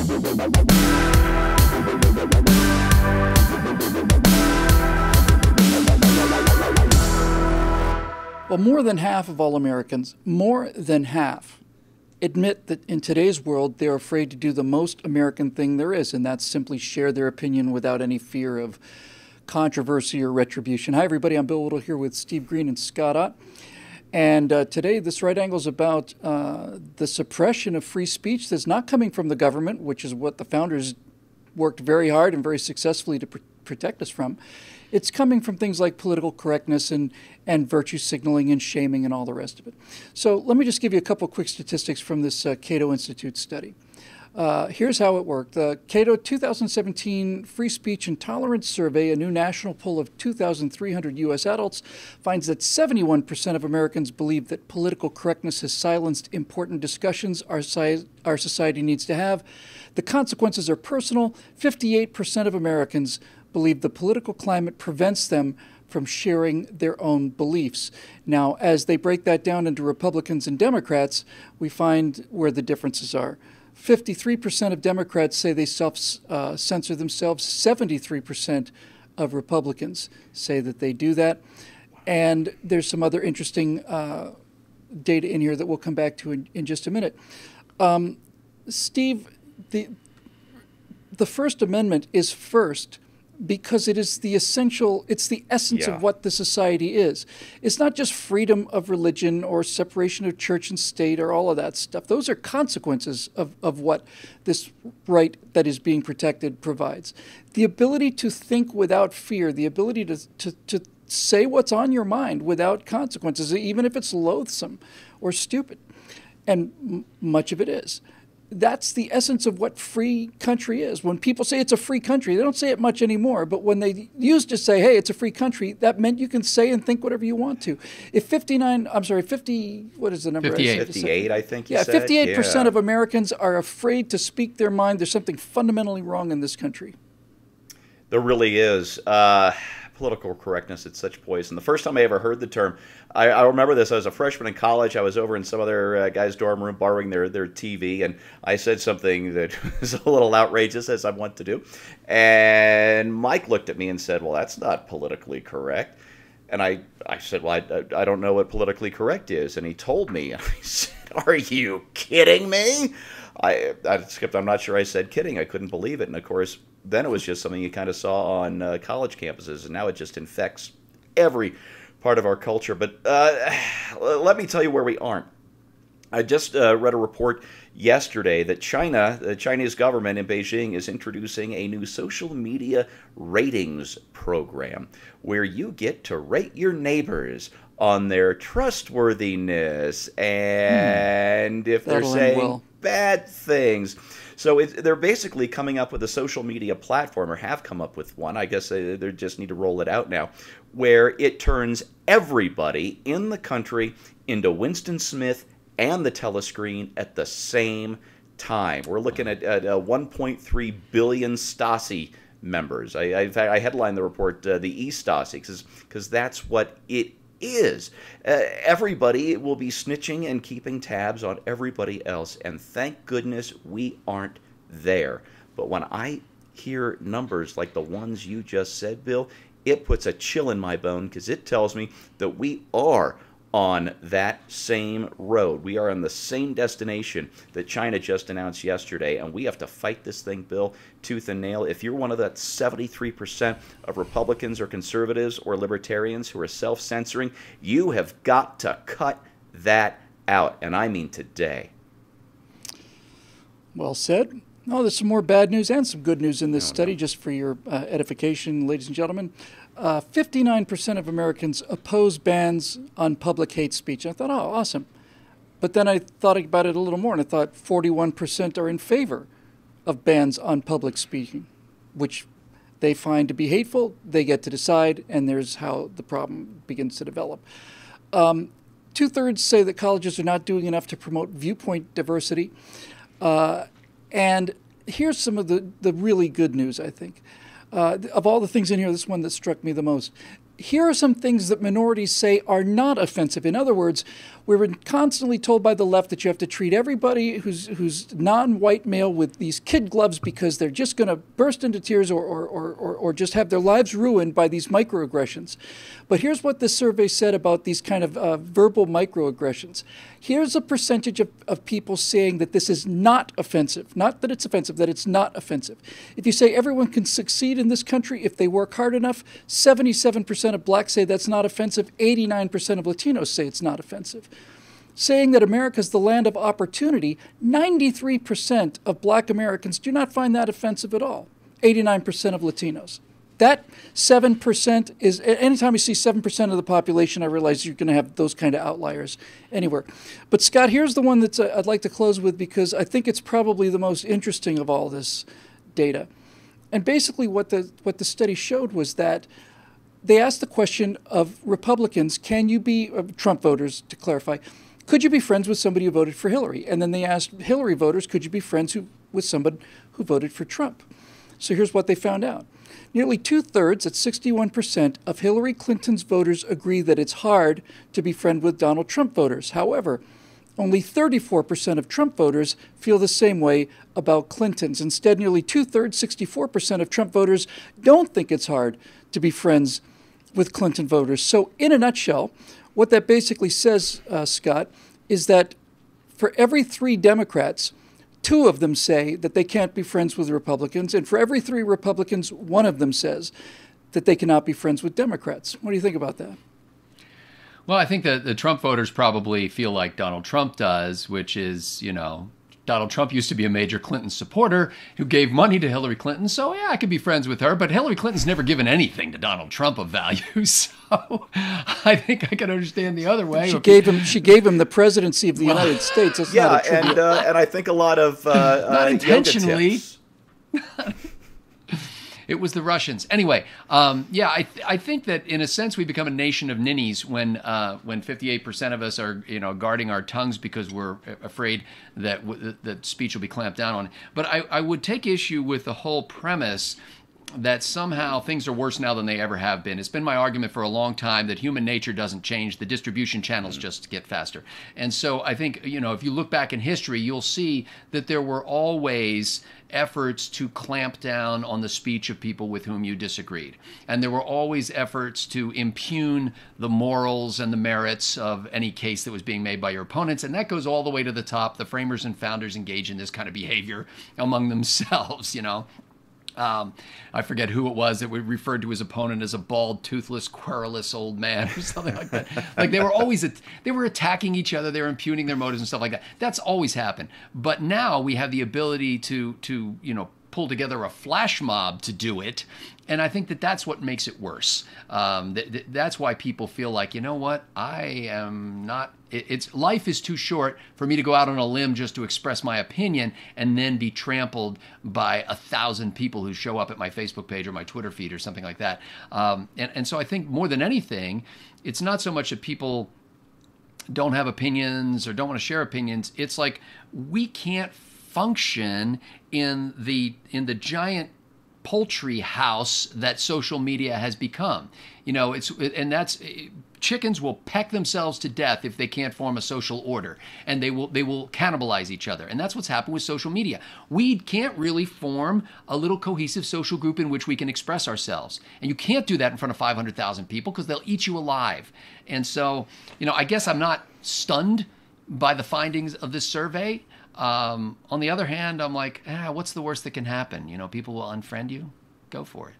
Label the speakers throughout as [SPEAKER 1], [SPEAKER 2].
[SPEAKER 1] Well, more than half of all Americans, more than half, admit that in today's world they're afraid to do the most American thing there is, and that's simply share their opinion without any fear of controversy or retribution. Hi, everybody. I'm Bill Whittle here with Steve Green and Scott Ott. And today, this right angle is about the suppression of free speech that's not coming from the government, which is what the founders worked very hard and very successfully to protect us from. It's coming from things like political correctness and virtue signaling and shaming and all the rest of it. So let me just give you a couple quick statistics from this Cato Institute study. Here's how it worked. The Cato 2017 Free Speech and Tolerance Survey, a new national poll of 2,300 U.S. adults, finds that 71% of Americans believe that political correctness has silenced important discussions our society needs to have. The consequences are personal. 58% of Americans believe the political climate prevents them from sharing their own beliefs. Now, as they break that down into Republicans and Democrats, we find where the differences are. 53% of Democrats say they self-censor themselves. 73% of Republicans say that they do that. And there's some other interesting data in here that we'll come back to in just a minute. Steve, the First Amendment is first because it is the essential, it's the essence of what the society is. It's not just freedom of religion or separation of church and state or all of that stuff. Those are consequences of what this right that is being protected provides. The ability to think without fear, the ability to say what's on your mind without consequences, even if it's loathsome or stupid, and much of it is. That's the essence of what free country is. When people say it's a free country, they don't say it much anymore, but when they used to say, hey, it's a free country, that meant you can say and think whatever you want to. If 50, what is the number?
[SPEAKER 2] 58.
[SPEAKER 3] 58, I think you said.
[SPEAKER 1] 58% of Americans are afraid to speak their mind. There's something fundamentally wrong in this country.
[SPEAKER 3] There really is. Political correctness, it's such poison. The first time I ever heard the term, I remember this. I was a freshman in college. I was over in some other guy's dorm room borrowing their TV, and I said something that was a little outrageous, as I want to do. And Mike looked at me and said, well, that's not politically correct. And I said, well, I don't know what politically correct is. And he told me, and I said, are you kidding me? I'm not sure I said kidding. I couldn't believe it. And of course, then it was just something you kind of saw on college campuses, and now it just infects every part of our culture. But let me tell you where we aren't. I just read a report yesterday that the Chinese government in Beijing is introducing a new social media ratings program where you get to rate your neighbors on their trustworthiness and if they're saying bad things. So they're basically coming up with a social media platform, or have come up with one. I guess they just need to roll it out now, where it turns everybody in the country into Winston Smith and the telescreen at the same time. We're looking at 1.3 billion Stasi members. I headlined the report, the E-Stasi, because that's what it is. Everybody will be snitching and keeping tabs on everybody else, and thank goodness we aren't there. But when I hear numbers like the ones you just said, Bill, it puts a chill in my bone, because it tells me that we are on that same road. We are on the same destination that China just announced yesterday, and we have to fight this thing, Bill, tooth and nail. If you're one of that 73% of Republicans or conservatives or libertarians who are self-censoring, you have got to cut that out, and I mean today.
[SPEAKER 1] Well said. Oh, there's some more bad news and some good news in this study, just for your edification, ladies and gentlemen. 59% of Americans oppose bans on public hate speech. I thought, oh, awesome. But then I thought about it a little more, and I thought 41% are in favor of bans on public speaking, which they find to be hateful. They get to decide, and there's how the problem begins to develop. 2/3 say that colleges are not doing enough to promote viewpoint diversity. And here's some of the really good news, I think. Of all the things in here, this one that struck me the most. here are some things that minorities say are not offensive. In other words, we're constantly told by the left that you have to treat everybody who's non-white male with these kid gloves because they're just going to burst into tears or just have their lives ruined by these microaggressions. But here's what this survey said about these kind of verbal microaggressions. Here's a percentage of people saying that this is not offensive. Not that it's offensive, that it's not offensive. If you say everyone can succeed in this country if they work hard enough, 77% of blacks say that's not offensive. 89% of Latinos say it's not offensive. Saying that America is the land of opportunity, 93% of black Americans do not find that offensive at all. 89% of Latinos. That 7% is, anytime you see 7% of the population, I realize you're going to have those kind of outliers anywhere. But Scott, here's the one that I'd like to close with because I think it's probably the most interesting of all this data. And basically what the study showed was that they asked the question of Republicans, can you be, Trump voters to clarify, could you be friends with somebody who voted for Hillary? And then they asked Hillary voters, could you be friends with somebody who voted for Trump? So here's what they found out. Nearly 2/3, at 61%, of Hillary Clinton's voters agree that it's hard to be friends with Donald Trump voters. However, only 34% of Trump voters feel the same way about Clinton's. Instead, nearly 2/3, 64% of Trump voters don't think it's hard to be friends with Clinton voters. So in a nutshell, what that basically says, Scott, is that for every 3 Democrats, 2 of them say that they can't be friends with Republicans, and for every 3 Republicans, 1 of them says that they cannot be friends with Democrats. What do you think about that?
[SPEAKER 2] Well, I think that the Trump voters probably feel like Donald Trump does, which is, Donald Trump used to be a major Clinton supporter who gave money to Hillary Clinton. So, yeah, I could be friends with her. But Hillary Clinton's never given anything to Donald Trump of value. So I think I can understand the other way.
[SPEAKER 1] She gave him the presidency of the United States. That's not a tribute.
[SPEAKER 3] And I think a lot of
[SPEAKER 2] not intentionally. It was the Russians. Anyway, I think that in a sense we become a nation of ninnies when 58% of us are guarding our tongues because we're afraid that that speech will be clamped down on. But I would take issue with the whole premise that somehow things are worse now than they ever have been. It's been my argument for a long time that human nature doesn't change. The distribution channels just get faster. And so I think, if you look back in history, you'll see that there were always efforts to clamp down on the speech of people with whom you disagreed. And there were always efforts to impugn the morals and the merits of any case that was being made by your opponents. And that goes all the way to the top. The framers and founders engage in this kind of behavior among themselves, I forget who it was that referred to his opponent as a bald, toothless, querulous old man or something like that. Like they were attacking each other. They were impugning their motives and stuff like that. That's always happened. But now we have the ability to pull together a flash mob to do it. And I think that that's what makes it worse. That's why people feel like, you know what, I am not, life is too short for me to go out on a limb just to express my opinion and then be trampled by 1,000 people who show up at my Facebook page or my Twitter feed or something like that. And so I think more than anything, it's not so much that people don't have opinions or don't want to share opinions. It's like we can't function in the giant poultry house that social media has become. Chickens will peck themselves to death if they can't form a social order, and they will cannibalize each other. And that's what's happened with social media. We can't really form a little cohesive social group in which we can express ourselves. And you can't do that in front of 500,000 people because they'll eat you alive. And so, I guess I'm not stunned by the findings of this survey. On the other hand, I'm like, what's the worst that can happen? People will unfriend you. Go for it.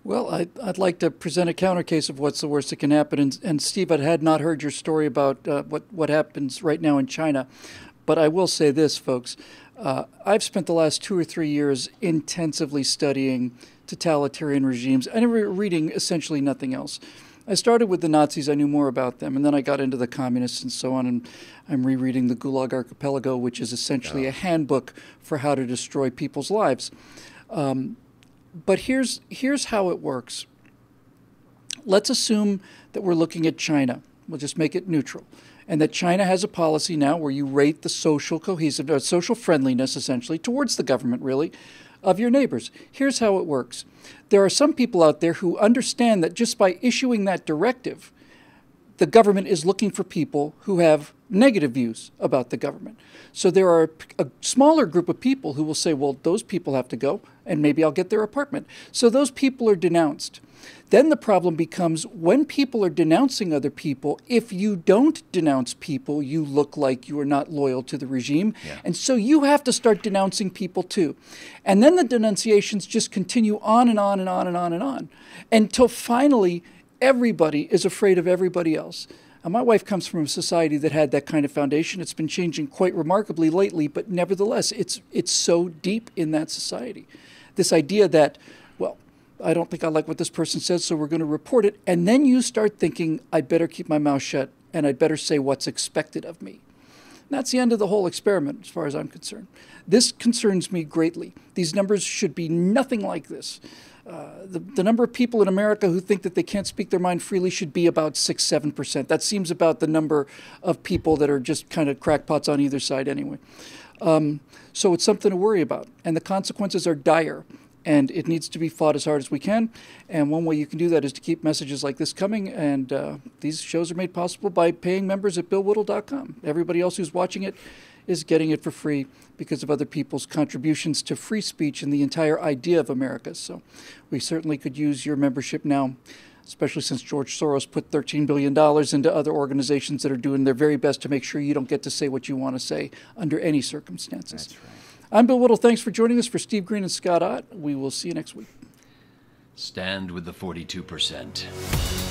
[SPEAKER 1] Well, I'd like to present a counter case of what's the worst that can happen. And Steve, I had not heard your story about what happens right now in China. But I will say this, folks. I've spent the last 2 or 3 years intensively studying totalitarian regimes and reading essentially nothing else. I started with the Nazis. I knew more about them. And then I got into the communists and so on. And I'm rereading the Gulag Archipelago, which is essentially a handbook for how to destroy people's lives. But here's how it works. Let's assume that we're looking at China. We'll just make it neutral. And that China has a policy now where you rate the social cohesiveness, social friendliness, essentially, towards the government, really, of your neighbors. Here's how it works. There are some people out there who understand that just by issuing that directive, the government is looking for people who have negative views about the government. So there are a smaller group of people who will say, well, those people have to go, and maybe I'll get their apartment. So those people are denounced. Then the problem becomes when people are denouncing other people, if you don't denounce people, you look like you are not loyal to the regime.
[SPEAKER 2] Yeah.
[SPEAKER 1] And so you have to start denouncing people too. And then the denunciations just continue on and on and on and on and on until finally everybody is afraid of everybody else. And my wife comes from a society that had that kind of foundation. It's been changing quite remarkably lately, but nevertheless, it's so deep in that society. This idea that, well, I don't think I like what this person says, so we're going to report it. And then you start thinking, I'd better keep my mouth shut and I'd better say what's expected of me. And that's the end of the whole experiment, as far as I'm concerned. This concerns me greatly. These numbers should be nothing like this. The number of people in America who think that they can't speak their mind freely should be about 6-7%. That seems about the number of people that are just kind of crackpots on either side anyway. So it's something to worry about. And the consequences are dire. And it needs to be fought as hard as we can. And one way you can do that is to keep messages like this coming. And these shows are made possible by paying members at BillWhittle.com. Everybody else who's watching it is getting it for free because of other people's contributions to free speech and the entire idea of America. So we certainly could use your membership now, especially since George Soros put $13 billion into other organizations that are doing their very best to make sure you don't get to say what you want to say under any circumstances.
[SPEAKER 3] That's right.
[SPEAKER 1] I'm Bill Whittle. Thanks for joining us. For Steve Green and Scott Ott, we will see you next week.
[SPEAKER 2] Stand with the 42%.